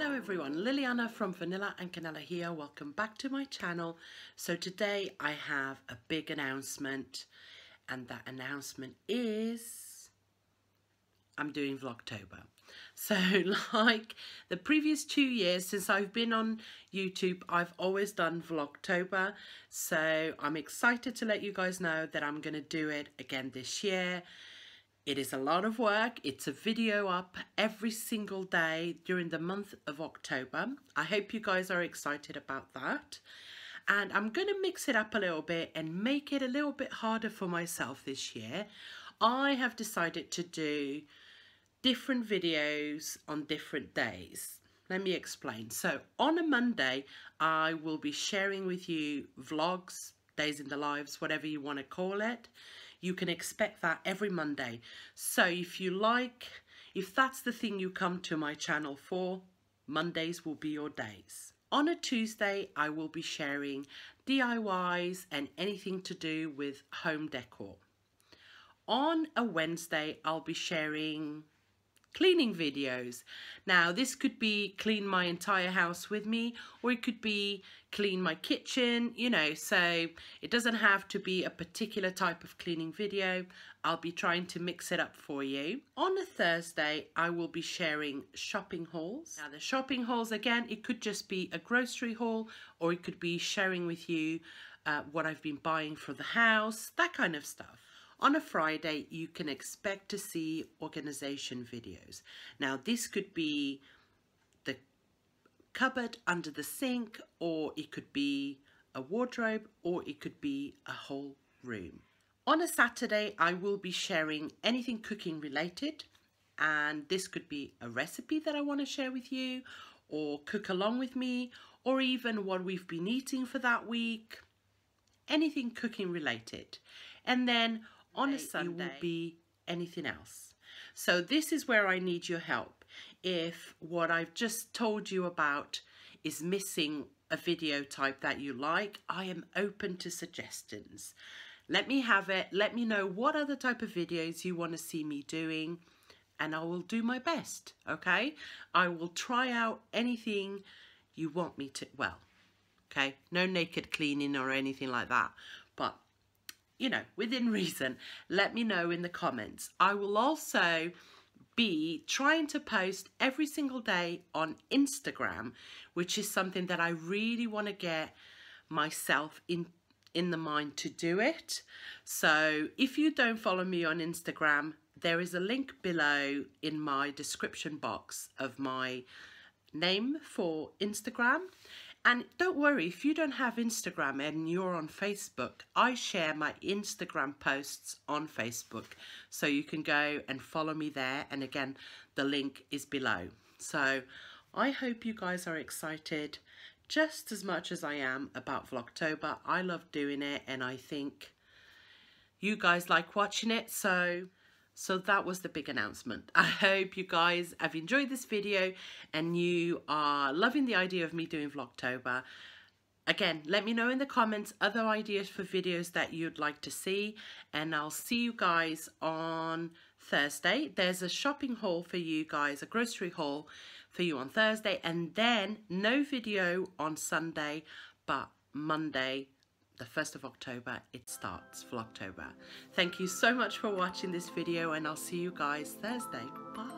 Hello everyone, Liliana from Vanilla and Canela here. Welcome back to my channel. So today I have a big announcement, and that announcement is I'm doing Vlogtober. So like the previous 2 years since I've been on YouTube, I've always done Vlogtober. So I'm excited to let you guys know that I'm going to do it again this year. It is a lot of work. It's a video up every single day during the month of October. I hope you guys are excited about that. And I'm going to mix it up a little bit and make it a little bit harder for myself this year. I have decided to do different videos on different days. Let me explain. So on a Monday, I will be sharing with you vlogs, days in the lives, whatever you want to call it. You can expect that every Monday. So if that's the thing you come to my channel for, Mondays will be your days. On a Tuesday, I will be sharing DIYs and anything to do with home decor. On a Wednesday, I'll be sharing cleaning videos. Now this could be clean my entire house with me, or it could be clean my kitchen, you know, so it doesn't have to be a particular type of cleaning video. I'll be trying to mix it up for you. On a Thursday, I will be sharing shopping hauls. Now the shopping hauls, again, it could just be a grocery haul, or it could be sharing with you what I've been buying for the house, that kind of stuff. On a Friday, you can expect to see organization videos. Now, this could be the cupboard under the sink, or it could be a wardrobe, or it could be a whole room. On a Saturday, I will be sharing anything cooking related, and this could be a recipe that I want to share with you, or cook along with me, or even what we've been eating for that week, anything cooking related. And then on a Sunday, it will be anything else. So this is where I need your help. If what I've just told you about is missing a video type that you like, I am open to suggestions. Let me have it. Let me know what other type of videos you want to see me doing, and I will do my best, okay? I will try out anything you want me to, well, okay? No naked cleaning or anything like that, but you know, within reason. Let me know in the comments. I will also be trying to post every single day on Instagram, which is something that I really want to get myself in the mind to do it. So if you don't follow me on Instagram, there is a link below in my description box of my name for Instagram. And don't worry, if you don't have Instagram and you're on Facebook, I share my Instagram posts on Facebook. So you can go and follow me there. And again, the link is below. So I hope you guys are excited just as much as I am about Vlogtober. I love doing it, and I think you guys like watching it. So that was the big announcement. I hope you guys have enjoyed this video and you are loving the idea of me doing Vlogtober. Again, let me know in the comments other ideas for videos that you'd like to see, and I'll see you guys on Thursday. There's a shopping haul for you guys, a grocery haul for you on Thursday, and then no video on Sunday, but Monday, the 1st of October, it starts Vlogtober. Thank you so much for watching this video, and I'll see you guys Thursday. Bye.